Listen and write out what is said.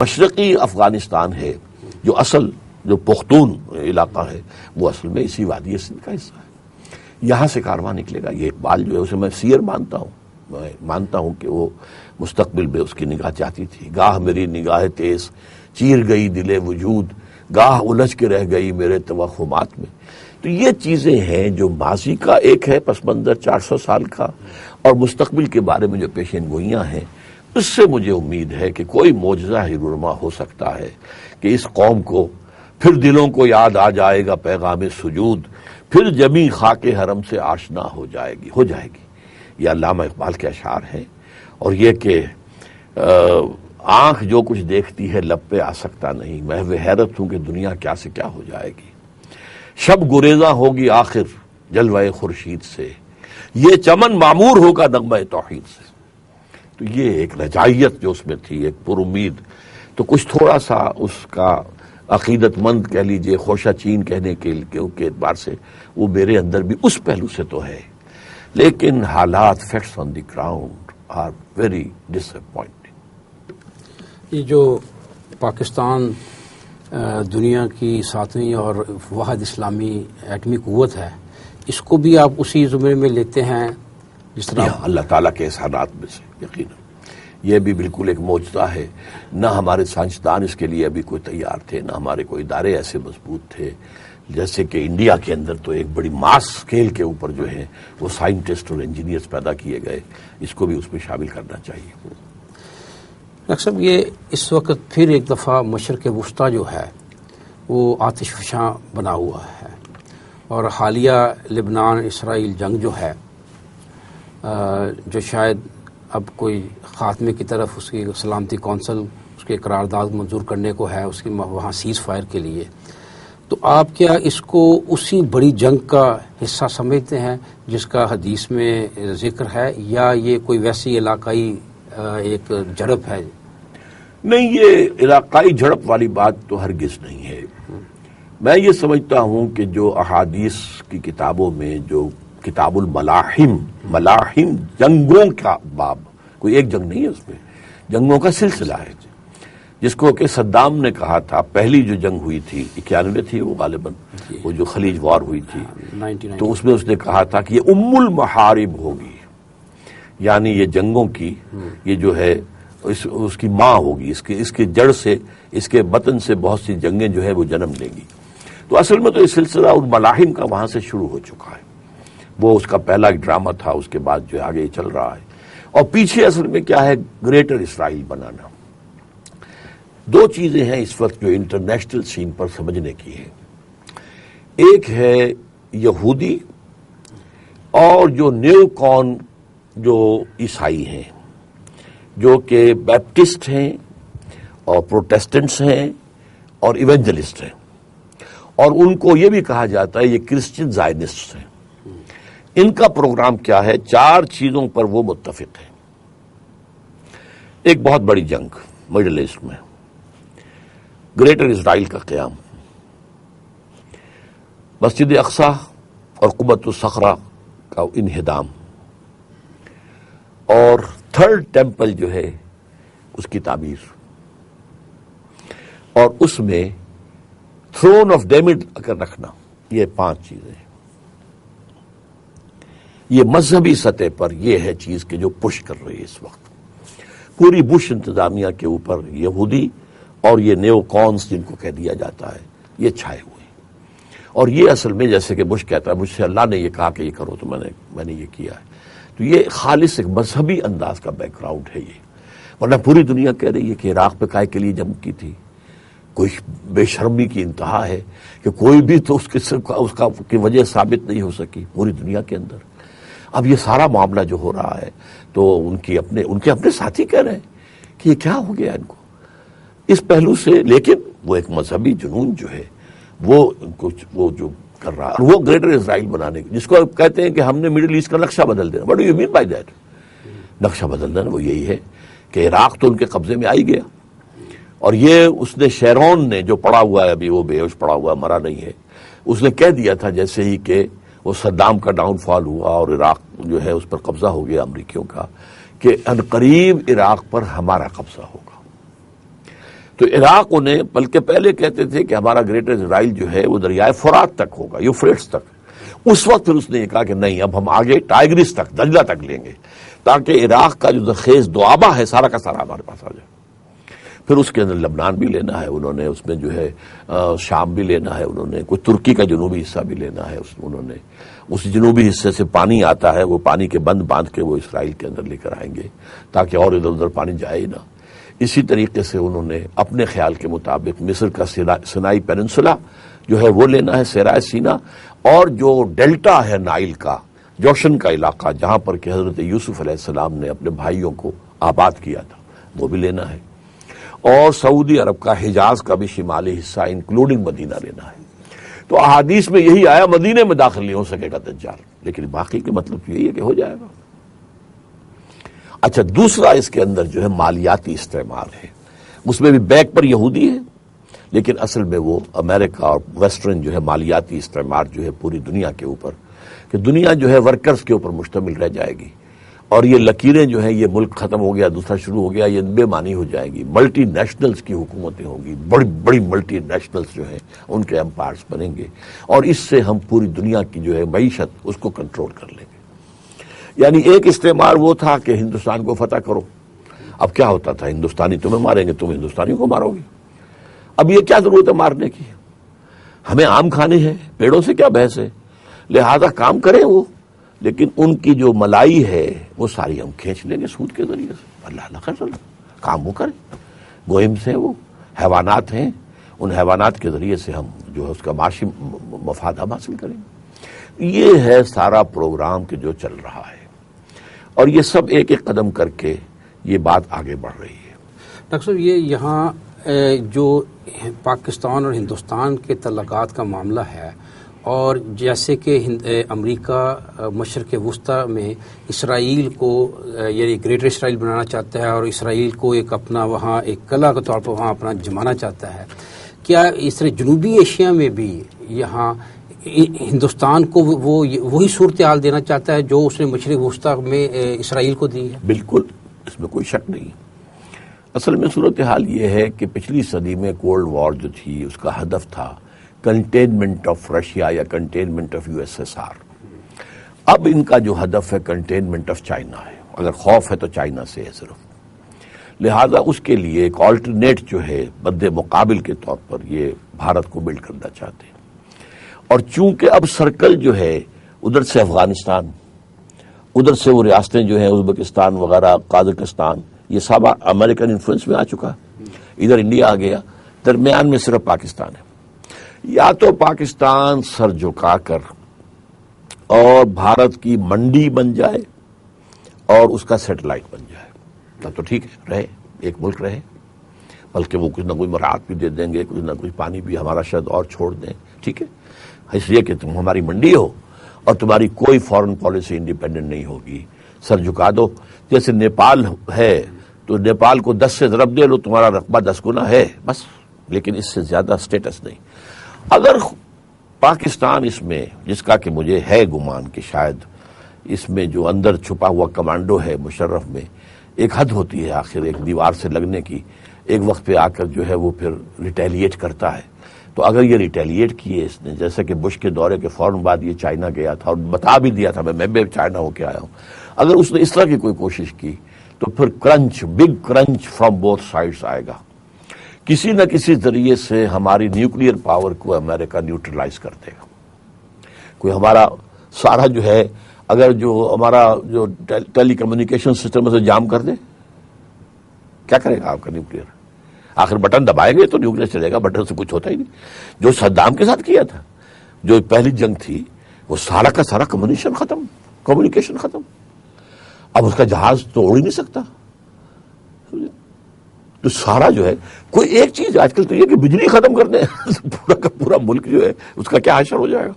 مشرقی افغانستان ہے جو اصل جو پختون علاقہ ہے وہ اصل میں اسی وادی سندھ کا حصہ ہے. یہاں سے کارواں نکلے گا. یہ اقبال جو ہے اسے میں سیر مانتا ہوں. میں مانتا ہوں کہ وہ مستقبل میں اس کی نگاہ چاہتی تھی. گاہ میری نگاہ تیز چیر گئی دل وجود، گاہ الجھ کے رہ گئی میرے توہمات میں. تو یہ چیزیں ہیں جو ماضی کا ایک ہے پس منظر 400 سال کا، اور مستقبل کے بارے میں جو پیشین گوئیاں ہیں، اس سے مجھے امید ہے کہ کوئی معجزہ ہی رونما ہو سکتا ہے کہ اس قوم کو پھر دلوں کو یاد آ جائے گا پیغام سجود، پھر جمی خاک حرم سے آشنا ہو جائے گی. یہ علامہ اقبال کے اشعار ہیں. اور یہ کہ آنکھ جو کچھ دیکھتی ہے لب پہ آ سکتا نہیں، محو حیرت ہوں کہ دنیا کیا سے کیا ہو جائے گی. شب گریزاں ہوگی آخر جلوہ خورشید سے، یہ چمن معمور ہوگا نغمہ توحید سے. تو یہ ایک رجائیت جو اس میں تھی، ایک پر امید. تو کچھ تھوڑا سا اس کا عقیدت مند کہہ لیجئے، خوشہ چین کہنے کے اعتبار سے وہ میرے اندر بھی اس پہلو سے تو ہے. لیکن حالات facts on the ground are very disappointing. یہ جو پاکستان دنیا کی 7ویں اور واحد اسلامی ایٹمی قوت ہے، اس کو بھی آپ اسی زمرے میں لیتے ہیں جس طرح اللہ تعالیٰ کے احسانات میں سے یقیناً یہ بھی بالکل ایک معجزہ ہے. نہ ہمارے سائنسدان اس کے لیے ابھی کوئی تیار تھے، نہ ہمارے کوئی ادارے ایسے مضبوط تھے. جیسے کہ انڈیا کے اندر تو ایک بڑی ماس اسکیل کے اوپر جو ہے وہ سائنٹسٹ اور انجینئرز پیدا کیے گئے. اس کو بھی اس میں شامل کرنا چاہیے. ڈاکٹر صاحب، یہ اس وقت پھر ایک دفعہ مشرق وسطیٰ جو ہے وہ آتش فشاں بنا ہوا ہے، اور حالیہ لبنان اسرائیل جنگ جو ہے جو شاید اب کوئی خاتمے کی طرف اس کی سلامتی کونسل اس کے قرارداد منظور کرنے کو ہے اس کی وہاں سیز فائر کے لیے. تو آپ کیا اس کو اسی بڑی جنگ کا حصہ سمجھتے ہیں جس کا حدیث میں ذکر ہے، یا یہ کوئی ویسی علاقائی ایک جھڑپ ہے؟ نہیں، یہ علاقائی جھڑپ والی بات تو ہرگز نہیں ہے. میں یہ سمجھتا ہوں کہ جو احادیث کی کتابوں میں جو کتاب ملاحم جنگوں کا باب، کوئی ایک جنگ نہیں ہے، اس میں جنگوں کا سلسلہ ہے، جس کو کہ صدام نے کہا تھا پہلی جو جنگ ہوئی تھی 91 تھی وہ غالباً، وہ جو خلیج وار ہوئی تھی، تو اس میں اس نے کہا تھا کہ یہ ام المحارب ہوگی، یعنی یہ جنگوں کی یہ جو ہے اس کی ماں ہوگی، اس کے جڑ سے، اس کے بطن سے بہت سی جنگیں جو ہے وہ جنم لیں گی. تو اصل میں تو یہ سلسلہ ان ملاحم کا وہاں سے شروع ہو چکا ہے. وہ اس کا پہلا ایک ڈرامہ تھا، اس کے بعد جو آگے چل رہا ہے. اور پیچھے اصل میں کیا ہے، گریٹر اسرائیل بنانا. دو چیزیں ہیں اس وقت جو انٹرنیشنل سین پر سمجھنے کی ہیں. ایک ہے یہودی اور جو نیو کون جو عیسائی ہیں، جو کہ بیپٹسٹ ہیں اور پروٹیسٹنٹس ہیں اور ایونجلسٹ ہیں، اور ان کو یہ بھی کہا جاتا ہے یہ کرسچن زائنسٹ ہیں. ان کا پروگرام کیا ہے؟ 4 چیزوں پر وہ متفق ہیں. ایک بہت بڑی جنگ مڈل ایسٹ میں، گریٹر اسرائیل کا قیام، مسجد اقصی اور قبۃ الصخرہ کا انہدام، اور تھرڈ ٹیمپل جو ہے اس کی تعمیر، اور اس میں تھرون آف ڈیوڈ اگر رکھنا. یہ 5 چیزیں ہیں. یہ مذہبی سطح پر یہ ہے چیز کہ جو پش کر رہی ہے اس وقت پوری بش انتظامیہ کے اوپر. یہودی اور یہ نیو کونس جن کو کہہ دیا جاتا ہے یہ چھائے ہوئے ہیں. اور یہ اصل میں جیسے کہ بش کہتا ہے مجھ سے اللہ نے یہ کہا کہ یہ کرو تو میں نے یہ کیا ہے. تو یہ خالص ایک مذہبی انداز کا بیک گراؤنڈ ہے یہ. ورنہ پوری دنیا کہہ رہی ہے کہ عراق پہ کائے کے لیے جنگ کی تھی. کوئی بے شرمی کی انتہا ہے کہ کوئی بھی تو اس کی وجہ ثابت نہیں ہو سکی پوری دنیا کے اندر. اب یہ سارا معاملہ جو ہو رہا ہے تو ان کے اپنے ساتھی کہہ رہے ہیں کہ یہ کیا ہو گیا ان کو اس پہلو سے. لیکن وہ ایک مذہبی جنون جو ہے وہ جو کر رہا ہے، وہ گریٹر اسرائیل بنانے جس کو کہتے ہیں کہ ہم نے مڈل ایسٹ کا نقشہ بدل دینا. What do you mean by that? نقشہ بدل دینا وہ یہی ہے کہ عراق تو ان کے قبضے میں آئی گیا، اور یہ اس نے شیرون نے جو پڑا ہوا ہے ابھی وہ بے ہوش پڑا ہوا مرا نہیں ہے، اس نے کہہ دیا تھا جیسے ہی کہ وہ صدام کا ڈاؤن فال ہوا اور عراق جو ہے اس پر قبضہ ہو گیا امریکیوں کا، کہ عنقریب عراق پر ہمارا قبضہ ہوگا. تو عراق انہیں بلکہ پہلے کہتے تھے کہ ہمارا گریٹر اسرائیل جو ہے وہ دریائے فرات تک ہوگا، یوفریٹس تک۔ اس وقت پھر اس نے یہ کہا کہ نہیں، اب ہم آگے ٹائگرس تک، دجلہ تک لیں گے، تاکہ عراق کا جو زرخیز دوآبہ ہے سارا کا سارا ہمارے پاس آ جائے۔ پھر اس کے اندر لبنان بھی لینا ہے انہوں نے، اس میں جو ہے شام بھی لینا ہے انہوں نے، کوئی ترکی کا جنوبی حصہ بھی لینا ہے انہوں نے۔ اس جنوبی حصے سے پانی آتا ہے، وہ پانی کے بند باندھ کے وہ اسرائیل کے اندر لے کر آئیں گے تاکہ اور ادھر ادھر پانی جائے نہ۔ اسی طریقے سے انہوں نے اپنے خیال کے مطابق مصر کا سینائی پیننسولا جو ہے وہ لینا ہے، صحرائے سینا، اور جو ڈیلٹا ہے نائل کا، جوشن کا علاقہ جہاں پر کہ حضرت یوسف علیہ السلام نے اپنے بھائیوں کو آباد کیا تھا، وہ بھی لینا ہے، اور سعودی عرب کا حجاز کا بھی شمالی حصہ انکلوڈنگ مدینہ لینا ہے۔ تو احادیث میں یہی آیا مدینے میں داخل نہیں ہو سکے گا دجال، لیکن باقی کے مطلب یہی ہے کہ ہو جائے گا۔ اچھا، دوسرا اس کے اندر جو ہے مالیاتی استعمال ہے، اس میں بھی بیک پر یہودی ہے، لیکن اصل میں وہ امریکہ اور ویسٹرن جو ہے مالیاتی استعمال جو ہے پوری دنیا کے اوپر، کہ دنیا جو ہے ورکرز کے اوپر مشتمل رہ جائے گی، اور یہ لکیریں جو ہیں، یہ ملک ختم ہو گیا، دوسرا شروع ہو گیا، یہ بے معنی ہو جائے گی۔ ملٹی نیشنلز کی حکومتیں ہوں گی، بڑی بڑی ملٹی نیشنلز جو ہیں ان کے امپائرز بنیں گے، اور اس سے ہم پوری دنیا کی جو ہے معیشت اس کو کنٹرول کر لیں گے۔ یعنی ایک استعمال وہ تھا کہ ہندوستان کو فتح کرو، اب کیا ہوتا تھا، ہندوستانی تمہیں ماریں گے، تم ہندوستانیوں کو مارو گے، اب یہ کیا ضرورت ہے مارنے کی، ہمیں آم کھانے ہیں، پیڑوں سے کیا بحث ہے، لہذا کام کریں وہ، لیکن ان کی جو ملائی ہے وہ ساری ہم کھینچ لیں گے سود کے ذریعے سے، اللہ خیر کام وہ کریں، گوہم سے وہ حیوانات ہیں، ان حیوانات کے ذریعے سے ہم جو ہے اس کا معاشی مفاد ہم حاصل کریں گے۔ یہ ہے سارا پروگرام کہ جو چل رہا ہے، اور یہ سب ایک ایک قدم کر کے یہ بات آگے بڑھ رہی ہے۔ ڈاکٹر صاحب، یہ یہاں جو پاکستان اور ہندوستان کے تعلقات کا معاملہ ہے، اور جیسے کہ امریکہ مشرق وسطیٰ میں اسرائیل کو یعنی گریٹر اسرائیل بنانا چاہتا ہے، اور اسرائیل کو ایک اپنا وہاں ایک قلعہ کے طور پر وہاں اپنا جمانا چاہتا ہے، کیا اس طرح جنوبی ایشیا میں بھی یہاں ہندوستان کو وہی صورتحال دینا چاہتا ہے جو اس نے مشرق وسطیٰ میں اسرائیل کو دی ہے؟ بالکل، اس میں کوئی شک نہیں۔ اصل میں صورتحال یہ ہے کہ پچھلی صدی میں کولڈ وار جو تھی اس کا ہدف تھا کنٹینمنٹ آف رشیا یا containment of U S S R. اب ان کا جو ہدف ہے کنٹینمنٹ آف چائنا ہے، اگر خوف ہے تو چائنا سے ہے صرف، لہذا اس کے لیے ایک آلٹرنیٹ جو ہے مد مقابل کے طور پر یہ بھارت کو بلڈ کرنا چاہتے ہیں۔ اور چونکہ اب سرکل جو ہے ادھر سے افغانستان، ادھر سے وہ ریاستیں جو ہیں ازبکستان وغیرہ، قازقستان، یہ سب امریکن انفلوئنس میں آ چکا، ادھر انڈیا آ گیا، درمیان میں صرف پاکستان ہے۔ یا تو پاکستان سر جھکا کر اور بھارت کی منڈی بن جائے اور اس کا سیٹلائٹ بن جائے، تب تو ٹھیک ہے، رہے، ایک ملک رہے، بلکہ وہ کچھ نہ کچھ مراعات بھی دے دیں گے، کچھ نہ کچھ پانی بھی ہمارا شاید اور چھوڑ دیں، ٹھیک ہے، اس لیے کہ تم ہماری منڈی ہو اور تمہاری کوئی فورن پالیسی انڈیپینڈنٹ نہیں ہوگی، سر جھکا دو۔ جیسے نیپال ہے تو نیپال کو 10 سے ضرب دے لو، تمہارا رقبہ 10 گنا ہے بس، لیکن اس سے زیادہ سٹیٹس نہیں۔ اگر پاکستان اس میں، جس کا کہ مجھے ہے گمان کہ شاید اس میں جو اندر چھپا ہوا کمانڈو ہے مشرف میں، ایک حد ہوتی ہے آخر ایک دیوار سے لگنے کی، ایک وقت پہ آ کر جو ہے وہ پھر ریٹیلیٹ کرتا ہے۔ تو اگر یہ ریٹیلیٹ کیے اس نے، جیسے کہ بش کے دورے کے فوراً بعد یہ چائنا گیا تھا اور بتا بھی دیا تھا میں بھی چائنا ہو کے آیا ہوں، اگر اس نے اس طرح کی کوئی کوشش کی تو پھر crunch, big crunch from both sides آئے گا۔ کسی نہ کسی ذریعے سے ہماری نیوکلیئر پاور کو امریکہ نیوٹرلائز کر دے گا۔ کوئی ہمارا سارا جو ہے، اگر جو ہمارا جو ٹیلی کمیونیکیشن سسٹم سے جام کر دے، کیا کرے گا آپ کا نیوکلیئر؟ آخر بٹن دبائیں گے تو نیوکلیئر چلے گا، بٹن سے کچھ ہوتا ہی نہیں۔ جو صدام کے ساتھ کیا تھا، جو پہلی جنگ تھی، وہ سارا کا سارا کمیونیکیشن ختم، اب اس کا جہاز تو اڑ ہی نہیں سکتا۔ تو سارا جو ہے، کوئی ایک چیز آج کل تو یہ کہ بجلی ختم کر دیں، پورا کا پورا ملک جو ہے اس کا کیا حشر ہو جائے گا۔